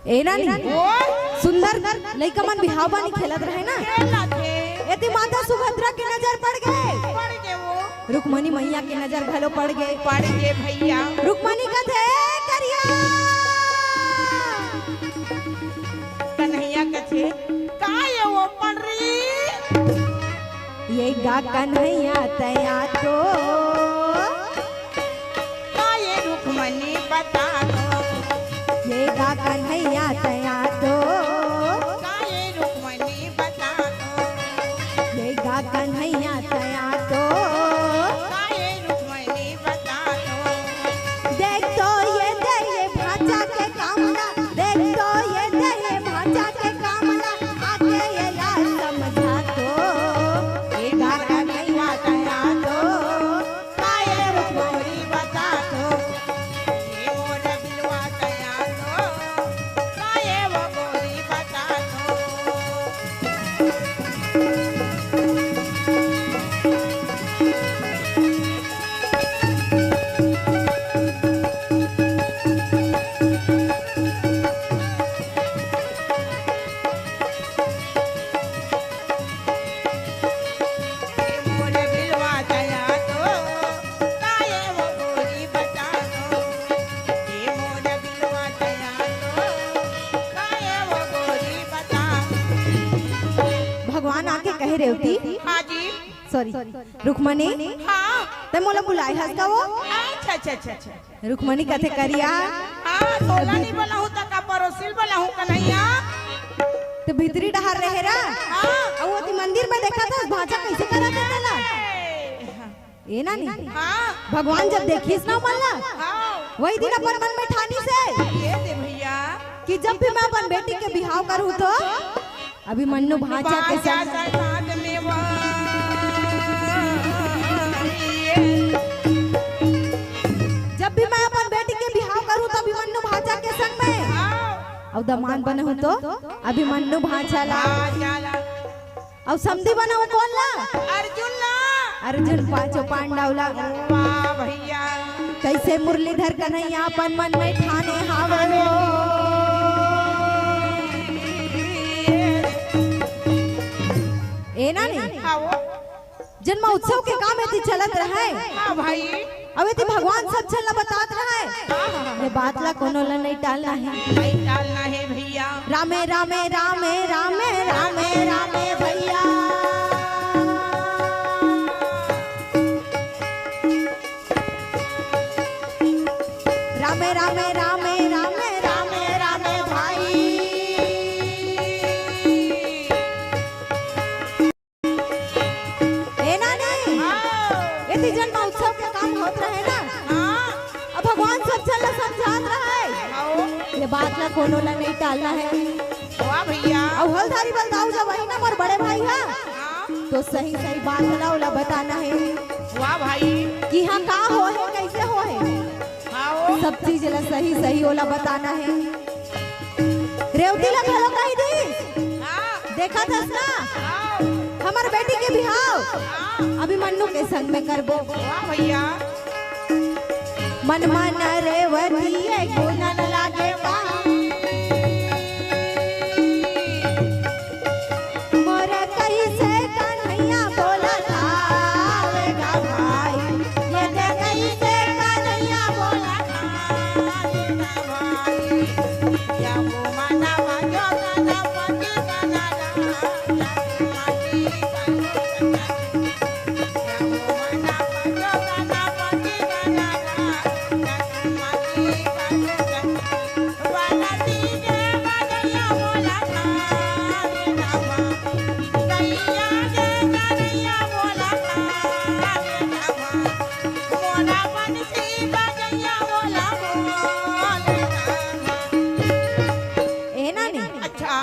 ए ना सुंदर लइका मन बिहाव बानी खेलत रहे ना, एती माता सुभद्रा के नजर पड़ गए, रुक्मणी मैया के नजर घलो पड़ गए भैया। रुक्मणी कथे करिया कन्हैया कथे का ये वो पड़ रही ये गा कन्हैया तया तो का ये रुक्मणी बता दो, ये गा कन्हैया तया तो का ये रुक्मणी बता दो, ये गा कन्हैया तया तो का ये रुक्मणी बता दो। देख तो ये भाचा के कामना, देख तो ये भाचा के कामना, आके ये लाल समझा तो ये गा कन्हैया तया तो का ये रुक्मणी बता दो, ये मोर बिलवा तया दो, का ये वो गोरी बता दो। मोर बिलवा तया दो, का ये वो गोरी बता दो, ये मोर बिलवा तया दो, का ये वो गोरी बता दो। भगवान आके कहे रेवती हाँ जी, सॉरी रुक्मणी हाँ, ते मोला बुलाए हस का वो अच्छा अच्छा अच्छा अच्छा। रुक्मणी कथे करिया हाँ, तोला नहीं बोला हूँ तक परोसिल बोला हूँ कन्हैया। तो भीतरी डहर रहे रा हाँ, और वो ती मंदिर में देखा था भाजा कैसे करा देला ए ना नहीं हाँ, भगवान जब देखिस ना मल्ला हाँ, वही दिन अपन मन में ठानी से ये दे भैया। कि जब भी मैं अपन बेटी के बिहाव करूँ तो अभी मन्नू भाजा के बाजा संग साथ में वो जब भी मैं अपन बेटी के बिहाव करूँ तो अभिमन्यु भाजा के संग में और दमान बने हो तो अभिमन्यु भाजा ला और समधी बना हो कौन ला अर्जुन ना, अर्जुन पांचों पांडव ला वाह भैया। कैसे मुरलीधर कन्हैया अपन मन में ठाने हावे हो ए ना नहीं हाँ वो, जन्म उत्सव के काम एती चलत रहे हाँ भाई, अब एती भगवान सब चलना बतात रहे ये बात ला कोनो ला नहीं टालना है नहीं डालना है भैया। रामे रामे रामे रामे रामे रामे भैया रामे रामे रामे रामे रामे रामे भाई ए ना नहीं ये ती जन्म उत्सव के काम होत रहे ना, हाँ, अब भगवान सब चलना समझात रहे आओ, ये बात ला कोनो ला नहीं टालना है वाह भैया। और हलधारी बलदाऊ जब वही ना मोर बड़े भाई है हाँ, तो सही सही बात ला बताना है वाह भाई। कि हाँ का हो है कैसे हो है हाँ वो, सब चीज ला सही सही ओला बताना है। रेवती ला घलो कही दी हाँ, देखा था ना आओ, हमार बेटी के बिहाव हाँ, अभिमन्यु के संग में करबो वाह भैया। मन मन रेवती ये गुना न लागे बा मोर कैसे कन्हैया बोला थावेगा भाई ये दे कैसे कन्हैया बोला या वो मानवा जो गणपति गणना, या वो मानवा जो गणपति गणना, वानती के बजैया बोला था रे रामा, गैया के गैया बोला था रे रामा, मोरा बंसी बजैया बोला रे रामा। ए ना नहीं अच्छा,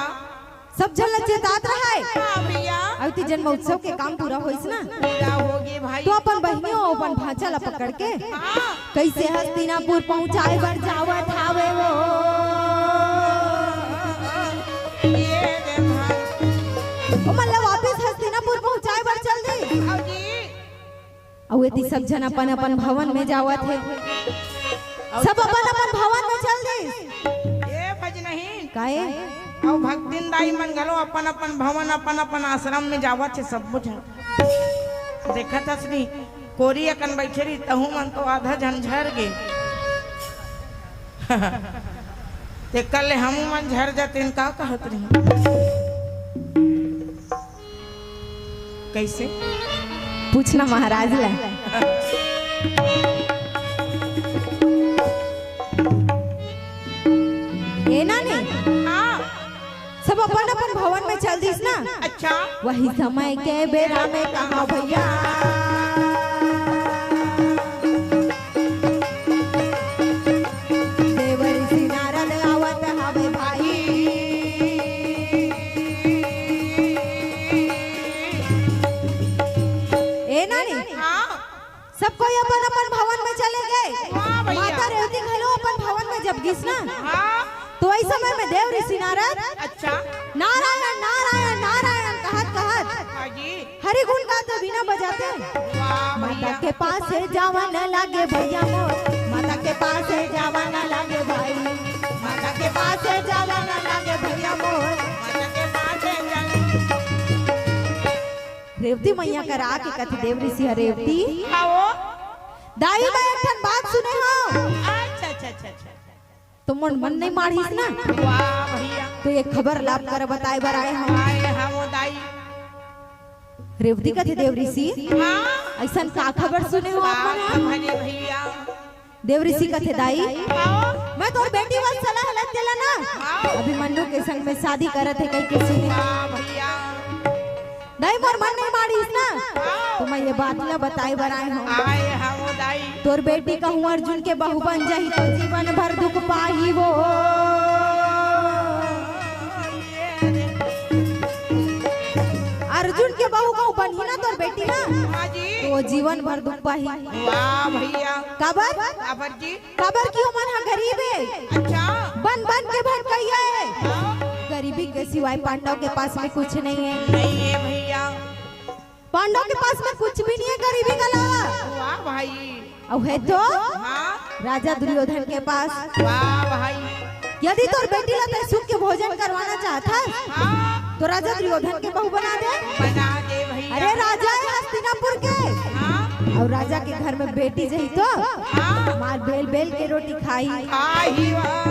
सब जल चेतात रहा है हाँ भैया, अब ती जन्म उत्सव के काम पूरा होइस ना पूरा हो गए भाई। तो अपन बहनियों अपन भाचा ला पकड़ के हाँ, कैसे हस्तिनापुर पहुंचाए बर जावत हावे वो ये दे भाई, ओ मतलब वापस हस्तिनापुर पहुंचाए बर चल दी आओ जी, और ये सब जन अपन अपन भवन में जावत है सब अपन अपन भवन में चल दी ये भज नहीं काहे और भक्तिन दाई मन गलो अपन अपन भवन अपन अपन आश्रम में जावत छे सब कुछ देखत असली कोरी अकन बैठे रही तहु मन तो आधा झंझर गे ते कल हम मन झर जाते इनका कहत रही कैसे पूछना महाराज ला ये ना नहीं हाँ सब अपन अपन भवन में चल दीस ना। अच्छा वही समय के बेरा में कहा भैया देवर ऋषि नारद आवत हवे भाई ए नानी हाँ सब कोई अपन अपन भवन में चले गए। हाँ भैया। माता रेवती घलो अपन भवन में जब गिस ना हाँ तो इस समय में देव ऋषि नारद अच्छा नारायण नारायण नारायण कहत कहत हाँ जी हरि गुण गाते बिना बजाते वाह माता भैया के पास से जावा न लागे भैया मोर माता के पास से जावा न लागे भाई माता के पास से जावा न लागे भैया मोर। माता के पास है जल रेवती मैया करा के कथी देव ऋषि रेवती आओ दाई मैं एक ठन बात सुने हो अच्छा अच्छा अच्छा अच्छा तो मन नहीं मारिस ना वाह भैया तो ये खबर लाभ कर बताए बर आए हम आए हम दाई रेवती कथी देव ऋषि हाँ ऐसा का खबर सुने हो आप वाह मन भले भैया देव ऋषि कथे दाई आओ मैं तोर बेटी बस सलाह लग देला ना आओ अभी मन्नू के संग में शादी करत है कई के सुने वाह भैया नहीं मोर मन नहीं मारिस ना तो मैं ये बात ला बताए बर आए हूं आए हम दाई तोर बेटी कहूं अर्जुन के बहू बन जाही तो जीवन भर दुख पाही वो अर्जुन के बहू कहूं बनी ना तोर बेटी ना हाँ जी तो वो जीवन भर दुख पाही वाह भैया काबर अबर जी काबर क्यों मन हा गरीब है अच्छा बन बन के भन कैया है हाँ, गरीबी के सिवाय पांडव के पास में कुछ नहीं है नहीं है भैया पांडव के पास में कुछ भी नहीं है गरीबी के अलावा वाह भाई अब है तो हाँ राजा दुर्योधन के पास वाह भाई यदि तोर बेटी ला सुख के भोजन करवाना चाहता हाँ तो राजा दुर्योधन के बहू बना दे। बना दे भैया अरे राजा है हस्तिनापुर के हाँ और राजा के घर में बेटी जही तो हाँ मार बेल बेल के रोटी खाई आही वाह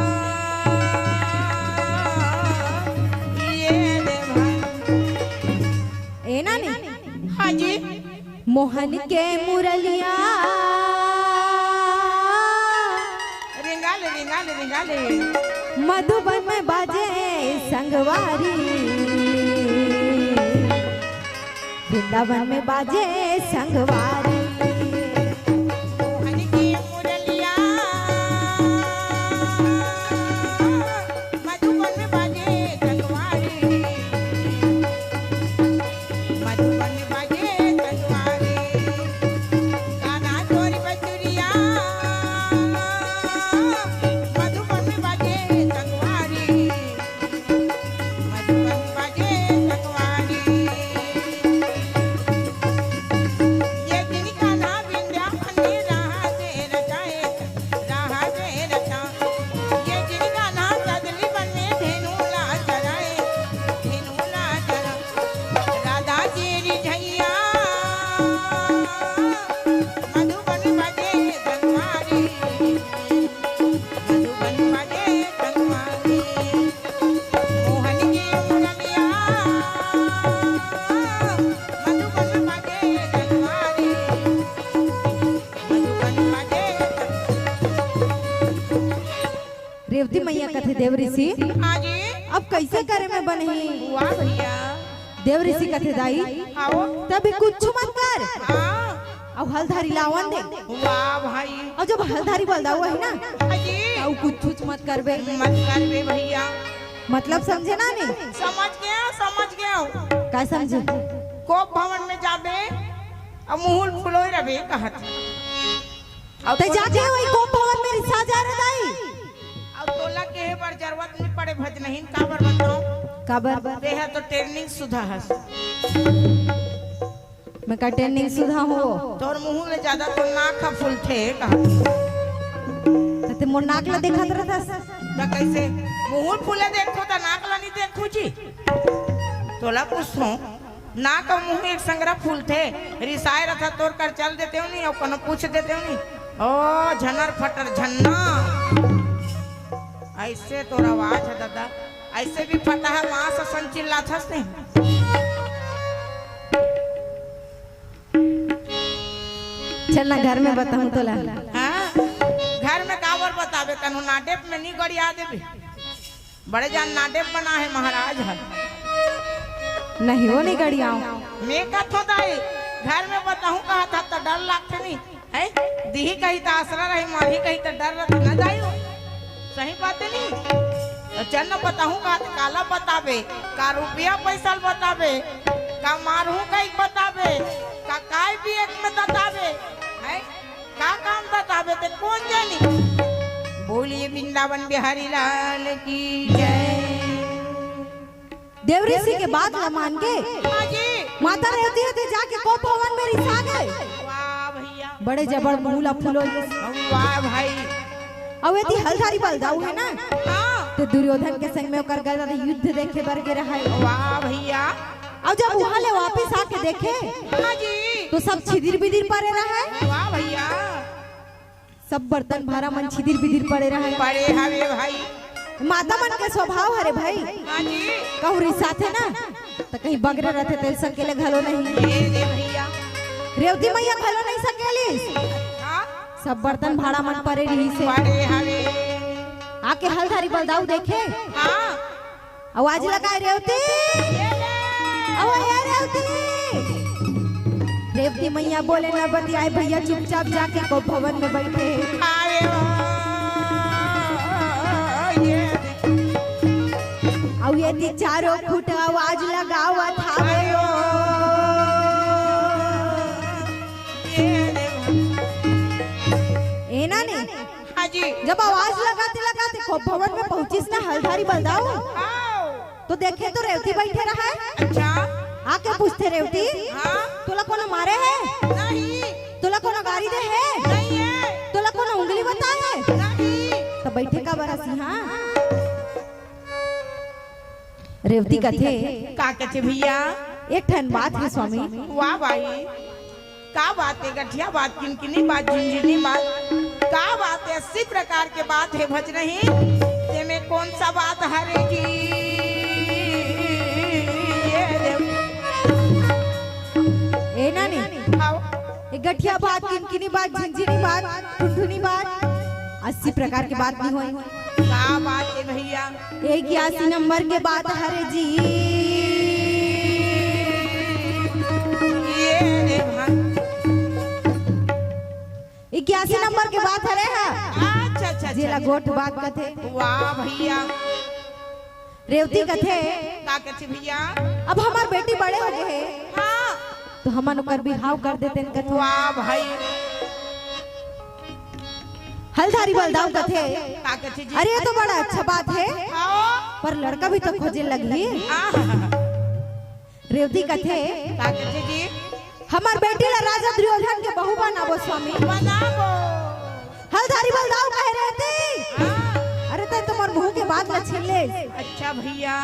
ये दे भाई ए ना नहीं हाँ जी मोहन के मुरलिया रिंगाले रिंगाले रिंगाले मधुबन में बाजे संगवारी वृंदावन में बाजे संगवारी मोहन की मुरलिया मधुबन में बाजे संगवारी मधुबन में बाजे संगवारी गाना चोरी बचुरिया मधुबन में बाजे संगवारी मधुबन में बाजे संगवारी ये दिन का ना बिंद्या फनी रहा से रचाए रहा से रचा ये दिन का ना सदली बन में धेनुला चराए धेनुला चरा राधा तेरी झैया मधुबन बजे संगवारी मधुबन बजे संगवारी मोहन की मुरलिया मधुबन बजे संगवारी मधुबन बजे रेवती मैया कथे देव ऋषि आजी अब कैसे करे में बनही वाह भैया देव ऋषि कथे दाई आओ तभी कुछ मत कर हाँ अब हलधारी लावन दे वाह भाई और जब हलधारी बोल दाऊ है ना आजी अब कुछ मत करबे मत कर बे भैया मतलब समझे ना नहीं समझ गया का समझे कोप भवन में जाबे अब मुहुल फुलोई रबे कहत अब तो जाके वही कोप भवन में रिसा जा रहा दाई अब तोला के है पर जरूरत नहीं पड़े भजनहीन काबर बताओ काबर देह तो ट्रेनिंग सुधा हस मैं का ट्रेनिंग सुधा हो तोर मुंह में ज्यादा तो नाक फुल थे कहत ते मोर नाक ला देखत रहता तो कैसे मुंह फूले देखो तो नाक ला नहीं देखो जी तोला पूछो नाक और मुंह एक संगरा फूल थे रिसाए रखा तोड़ कर चल देते हो नहीं और कनो पूछ देते हो नहीं ओ झनर फटर झन्ना ऐसे तोरा आवाज है दादा ऐसे भी फटा है वहां से संचिल्ला थसते चलना घर में बताऊं तोला। हाँ घर में कावर बतावे कनु नाटेप में नहीं गड़िया देवे बड़े जान नाटेप बना है महाराज है नहीं वो नहीं गड़ियाओ मैं का दाई घर में बताऊं कहा था तो डर लगते नहीं है दीही कही तो आसरा रही माही कही तो डर रहा न जाइयो सही बात है नहीं चल न बताऊं कहा तो काला बतावे का रुपया पैसा बतावे का मारू कहीं बतावे का काय भी एक में बतावे है का काम बतावे तो कौन जानी बोलिए वृंदावन बिहारी लाल की जय। देवरी सिंह के बात न मान के हाँ जी माता रहती है तो जाके को भवन में रिसा गए वाह भैया बड़े जबर मूला फूलो वाह भाई अब यदि हलधारी बलदाऊ है ना हाँ तो दुर्योधन के संग में ओकर गदा युद्ध देखे बर गे रहा है। वाह भैया अब जब वहां ले वापस आके देखे हाँ जी तो सब छिदिर बिदिर पड़े रहा है वाह भैया सब बर्तन भारा मन छिदिर बिदिर पड़े रहा है। बड़े हवे भाई माता मन के स्वभाव हरे भाई हाँ जी कहू रिसा थे ना तो कहीं बगरे रहते तेल संकेले घलो नहीं ये दे भैया रेवती मैया घलो नहीं सकेली हाँ सब बर्तन भाड़ा मन पड़े रही से बड़े हवे आके हलधारी बलदाऊ देखे हाँ आवाज लगाए रेवती रेवती मैया बोले न बतियाए भैया चुपचाप जाके को भवन में बैठे आवे ये और ये चारों फुट आवाज लगावत हावे ए ना ने हाँ जी जब आवाज लगाते लगाते को भवन में पहुंचिस ना हलधारी बलदाऊ तो देखे तो रेवती बैठे रहा है। अच्छा आके पूछते रेवती हाँ तोला कोनो मारे है नहीं तोला कोनो गाड़ी दे है नहीं है तोला कोनो उंगली बता है नहीं तो बैठे का बरसी हाँ रेवती कथे का कहते भैया एक ठन बात है स्वामी वाह भाई का बात है गठिया बात किनकिनी बात झिनझिनी बात का बात है 80 प्रकार के बात है भज नहीं ते में कौन सा बात हरे जी ये देव ए नानी आओ एक गठिया बात किनकिनी बात झिनझिनी बात ठुनठुनी बात 80 प्रकार की बात नहीं हुई का बात है भैया 81 नंबर के बात हरे जी ये देव 81 नंबर के बात हरे है अच्छा अच्छा जेला गोठ बात कथे वाह भैया रेवती कथे का कहते भैया अब हमार बेटी बड़े हो गए हैं हाँ तो हमन ओकर बिहाव कर देते हैं कथे वाह भाई हलधारी बलदाऊ कथे का कहते जी अरे ये तो बड़ा अच्छा बात है आओ पर लड़का भी तो खोजे लगी आहा रेवती कथे का कहते जी हमार बेटी ला राजा दुर्योधन के बहू बनाबो स्वामी बनाबो हलधारी बलदाऊ कह रहे थे हाँ अरे ते तुम्हार मुंह के बात न छीन ले अच्छा भैया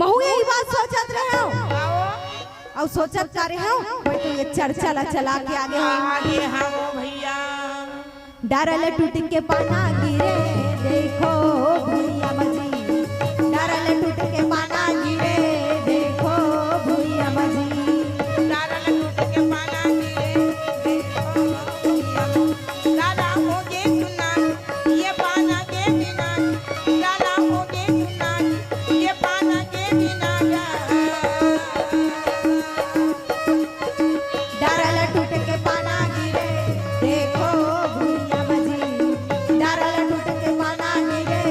महू यही बात सोचत रहे हो आओ और सोचत का रहे हो मैं तो ये चर्चा ला चला के आगे हो आगे हाँ भैया डारल टूट के पाना गिरे देखो भैया मजी डारल टूट के पाना गिरे देखो भैया मजी दादा लूट के पाना गिरे देखो भैया दादा होगे सुना ये पाना के बिना दादा होगे सुना ये पाना के बिना डारल टूट के पाना गिरे देखो भैया मजी डारल टूट के पाना गिरे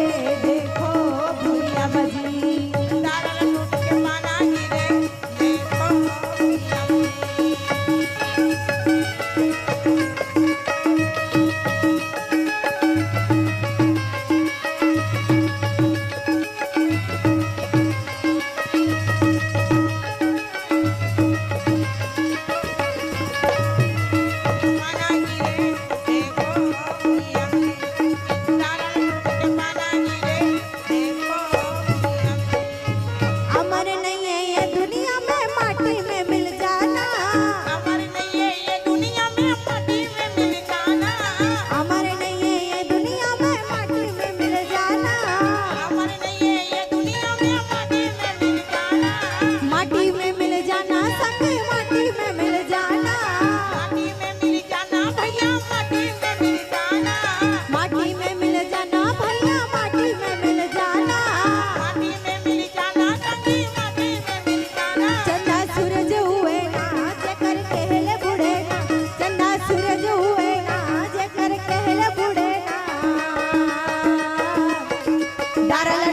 डारल